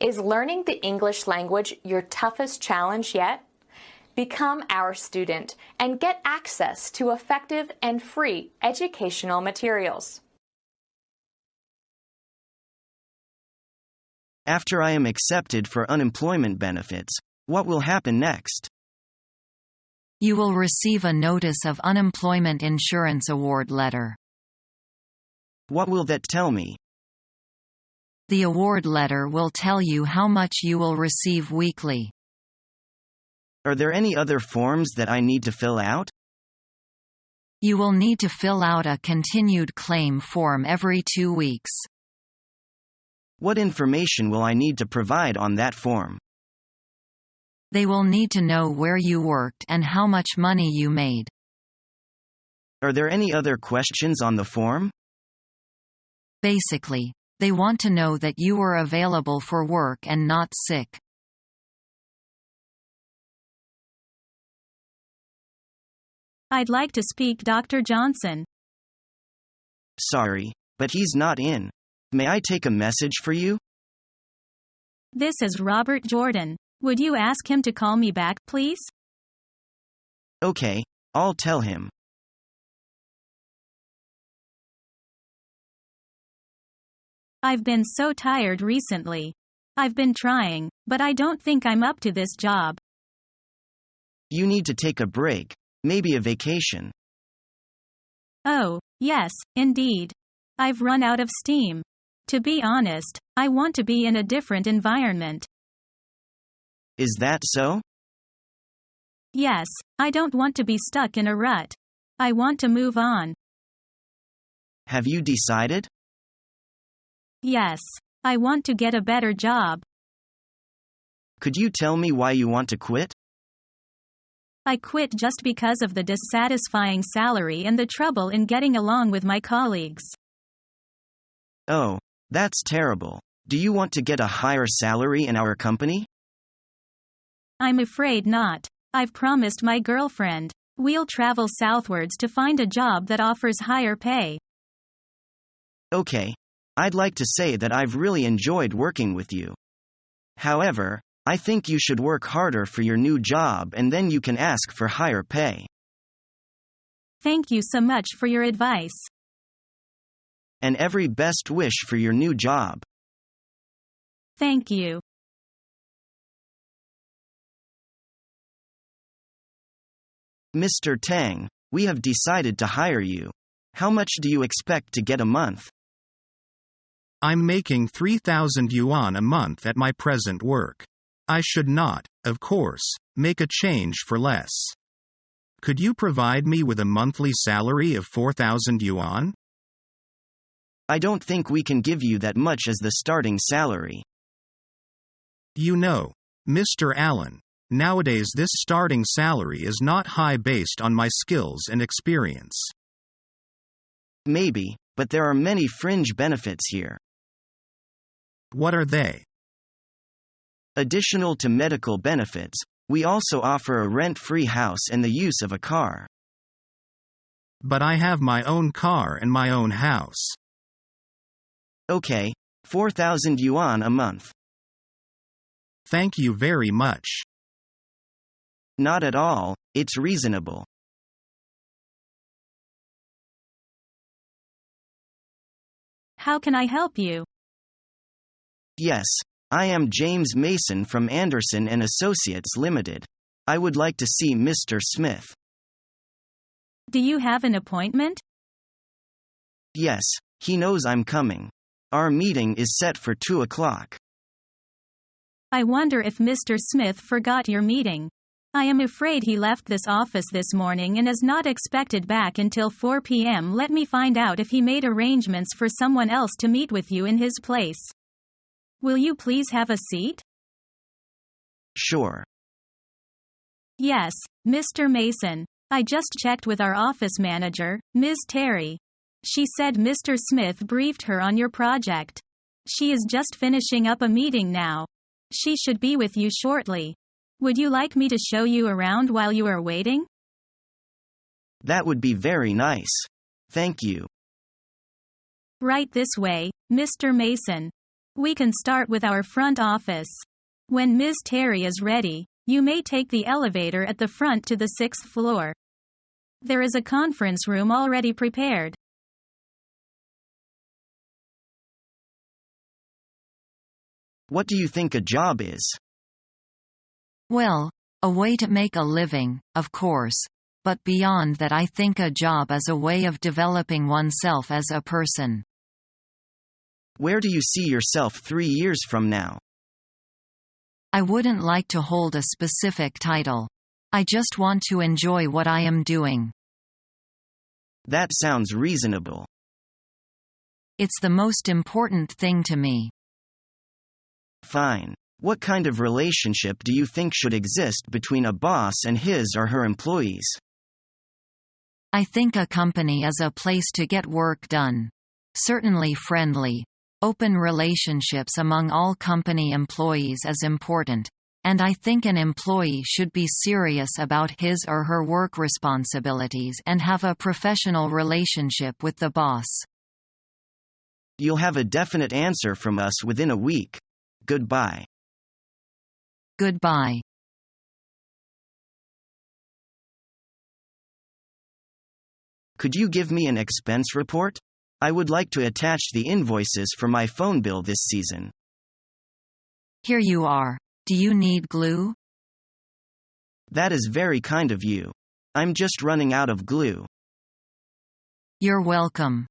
Is learning the English language your toughest challenge yet? Become our student and get access to effective and free educational materials. After I am accepted for unemployment benefits, what will happen next? You will receive a Notice of Unemployment Insurance Award letter. What will that tell me? The award letter will tell you how much you will receive weekly. Are there any other forms that I need to fill out? You will need to fill out a continued claim form every 2 weeks. What information will I need to provide on that form? They will need to know where you worked and how much money you made. Are there any other questions on the form? Basically, they want to know that you were available for work and not sick. I'd like to speak Dr. Johnson. Sorry, but he's not in. May I take a message for you? This is Robert Jordan. Would you ask him to call me back, please? Okay, I'll tell him. I've been so tired recently. I've been trying, but I don't think I'm up to this job. You need to take a break, maybe a vacation. Oh, yes, indeed. I've run out of steam. To be honest, I want to be in a different environment. Is that so? Yes, I don't want to be stuck in a rut. I want to move on. Have you decided? Yes, I want to get a better job. Could you tell me why you want to quit? I quit just because of the dissatisfying salary and the trouble in getting along with my colleagues. Oh, that's terrible. Do you want to get a higher salary in our company? I'm afraid not. I've promised my girlfriend. We'll travel southwards to find a job that offers higher pay. Okay. I'd like to say that I've really enjoyed working with you. However, I think you should work harder for your new job and then you can ask for higher pay. Thank you so much for your advice. And every best wish for your new job. Thank you. Mr. Tang, we have decided to hire you. How much do you expect to get a month? I'm making 3,000 yuan a month at my present work. I should not, of course, make a change for less. Could you provide me with a monthly salary of 4,000 yuan? I don't think we can give you that much as the starting salary. You know, Mr. Allen, nowadays this starting salary is not high based on my skills and experience. Maybe, but there are many fringe benefits here. What are they? Additional to medical benefits, we also offer a rent-free house and the use of a car. But I have my own car and my own house. Okay, 4,000 yuan a month. Thank you very much. Not at all, it's reasonable. How can I help you? Yes, I am James Mason from Anderson and Associates Limited. I would like to see Mr. Smith. Do you have an appointment? Yes, he knows I'm coming. Our meeting is set for 2 o'clock. I wonder if Mr. Smith forgot your meeting. I am afraid he left this office this morning and is not expected back until 4 p.m. Let me find out if he made arrangements for someone else to meet with you in his place. Will you please have a seat? Sure. Yes, Mr. Mason. I just checked with our office manager, Ms. Terry. She said Mr. Smith briefed her on your project. She is just finishing up a meeting now. She should be with you shortly. Would you like me to show you around while you are waiting? That would be very nice. Thank you. Right this way, Mr. Mason. We can start with our front office. When Ms. Terry is ready, you may take the elevator at the front to the 6th floor. There is a conference room already prepared. What do you think a job is? Well, a way to make a living, of course. But beyond that, I think a job is a way of developing oneself as a person. Where do you see yourself 3 years from now? I wouldn't like to hold a specific title. I just want to enjoy what I am doing. That sounds reasonable. It's the most important thing to me. Fine. What kind of relationship do you think should exist between a boss and his or her employees? I think a company is a place to get work done. Certainly friendly, open relationships among all company employees is important, and I think an employee should be serious about his or her work responsibilities and have a professional relationship with the boss. You'll have a definite answer from us within a week. Goodbye. Goodbye. Could you give me an expense report? I would like to attach the invoices for my phone bill this season. Here you are. Do you need glue? That is very kind of you. I'm just running out of glue. You're welcome.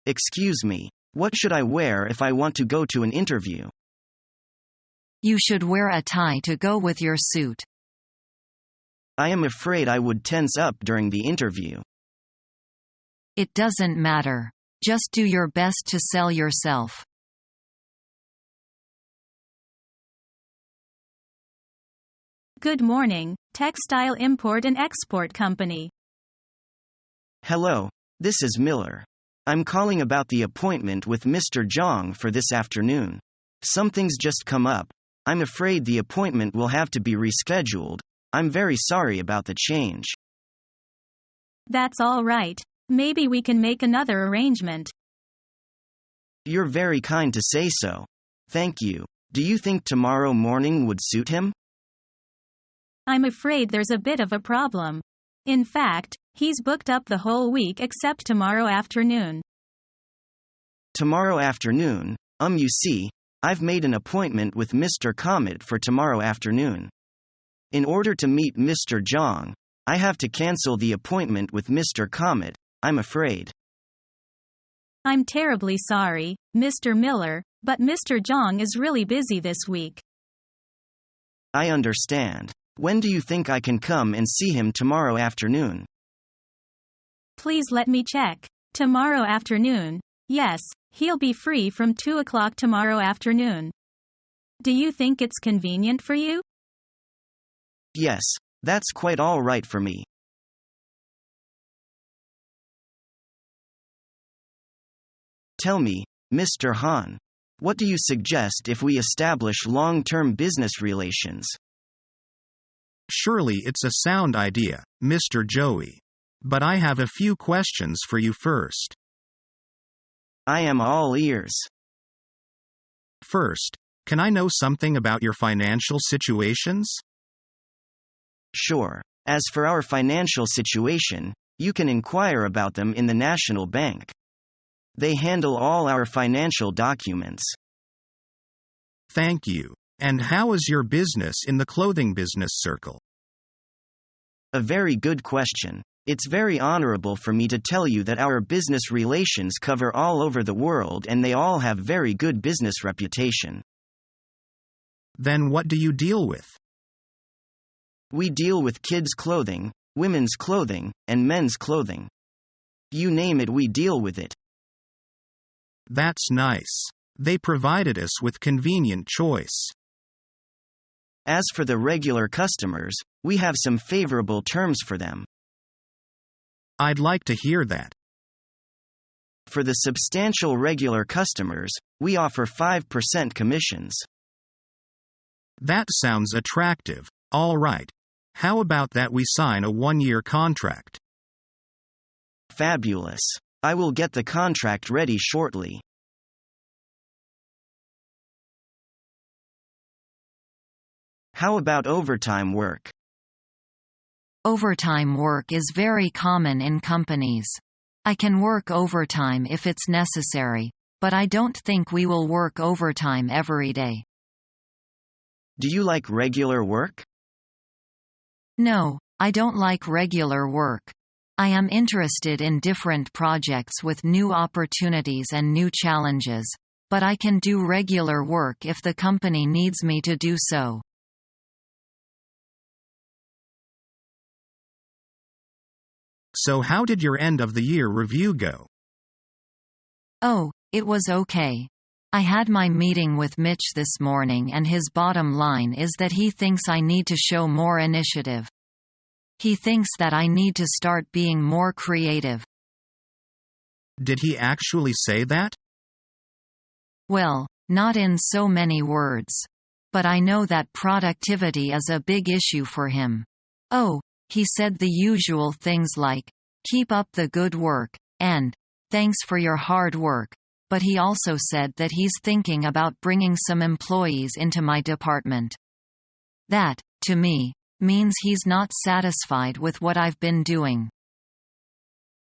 Excuse me. What should I wear if I want to go to an interview? You should wear a tie to go with your suit. I am afraid I would tense up during the interview. It doesn't matter. Just do your best to sell yourself. Good morning, Textile Import and Export Company. Hello, this is Miller. I'm calling about the appointment with Mr. Zhang for this afternoon. Something's just come up. I'm afraid the appointment will have to be rescheduled. I'm very sorry about the change. That's all right. Maybe we can make another arrangement. You're very kind to say so. Thank you. Do you think tomorrow morning would suit him? I'm afraid there's a bit of a problem. In fact, he's booked up the whole week except tomorrow afternoon. Tomorrow afternoon? You see, I've made an appointment with Mr. Comet for tomorrow afternoon. In order to meet Mr. Zhang, I have to cancel the appointment with Mr. Comet, I'm afraid. I'm terribly sorry, Mr. Miller, but Mr. Zhang is really busy this week. I understand. When do you think I can come and see him tomorrow afternoon? Please let me check. Tomorrow afternoon? Yes, he'll be free from 2 o'clock tomorrow afternoon. Do you think it's convenient for you? Yes, that's quite all right for me. Tell me, Mr. Han, what do you suggest if we establish long-term business relations? Surely it's a sound idea, Mr. Joey. But I have a few questions for you first. I am all ears. First, can I know something about your financial situations? Sure. As for our financial situation, you can inquire about them in the National Bank. They handle all our financial documents. Thank you. And how is your business in the clothing business circle? A very good question. It's very honorable for me to tell you that our business relations cover all over the world and they all have very good business reputation. Then what do you deal with? We deal with kids' clothing, women's clothing, and men's clothing. You name it, we deal with it. That's nice. They provided us with convenient choice. As for the regular customers, we have some favorable terms for them. I'd like to hear that. For the substantial regular customers, we offer 5% commissions. That sounds attractive. All right. How about that we sign a 1-year contract? Fabulous. I will get the contract ready shortly. How about overtime work? Overtime work is very common in companies. I can work overtime if it's necessary, but I don't think we will work overtime every day. Do you like regular work? No, I don't like regular work. I am interested in different projects with new opportunities and new challenges, but I can do regular work if the company needs me to do so. So how did your end of the year review go? Oh, it was okay. I had my meeting with Mitch this morning and his bottom line is that he thinks I need to show more initiative. He thinks that I need to start being more creative. Did he actually say that? Well, not in so many words. But I know that productivity is a big issue for him. Oh, he said the usual things like, "Keep up the good work," and, "Thanks for your hard work," but he also said that he's thinking about bringing some employees into my department. That, to me, means he's not satisfied with what I've been doing.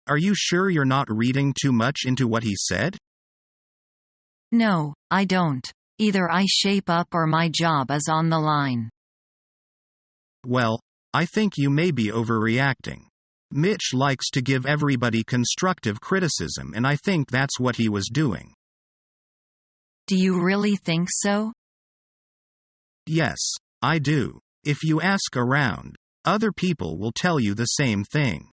Are you sure you're not reading too much into what he said? No, I don't. Either I shape up or my job is on the line. Well, I think you may be overreacting. Mitch likes to give everybody constructive criticism and I think that's what he was doing. Do you really think so? Yes, I do. If you ask around, other people will tell you the same thing.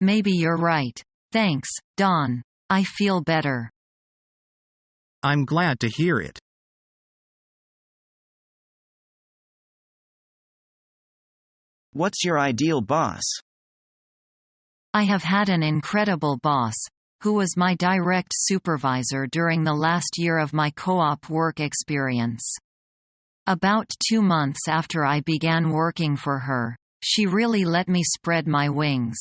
Maybe you're right. Thanks, Don. I feel better. I'm glad to hear it. What's your ideal boss? I have had an incredible boss, who was my direct supervisor during the last year of my co-op work experience. About 2 months after I began working for her, she really let me spread my wings.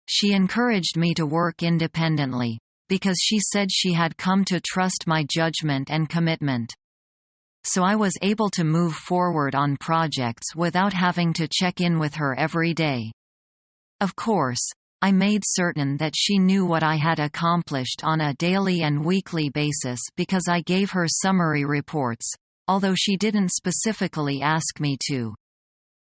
She encouraged me to work independently, because she said she had come to trust my judgment and commitment. So I was able to move forward on projects without having to check in with her every day. Of course, I made certain that she knew what I had accomplished on a daily and weekly basis because I gave her summary reports, although she didn't specifically ask me to.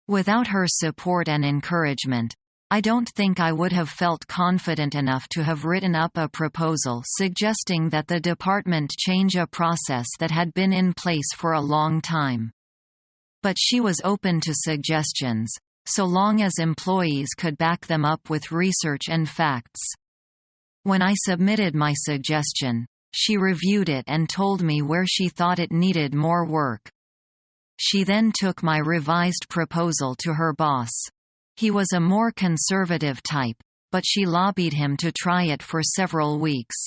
Without her support and encouragement, I don't think I would have felt confident enough to have written up a proposal suggesting that the department change a process that had been in place for a long time. But she was open to suggestions, so long as employees could back them up with research and facts. When I submitted my suggestion, she reviewed it and told me where she thought it needed more work. She then took my revised proposal to her boss. He was a more conservative type, but she lobbied him to try it for several weeks.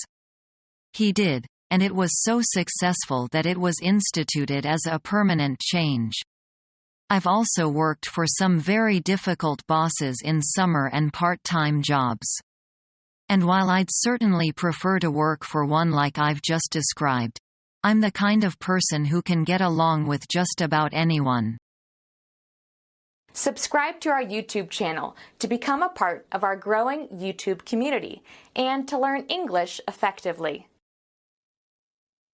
He did, and it was so successful that it was instituted as a permanent change. I've also worked for some very difficult bosses in summer and part-time jobs. And while I'd certainly prefer to work for one like I've just described, I'm the kind of person who can get along with just about anyone. Subscribe to our YouTube channel to become a part of our growing YouTube community and to learn English effectively.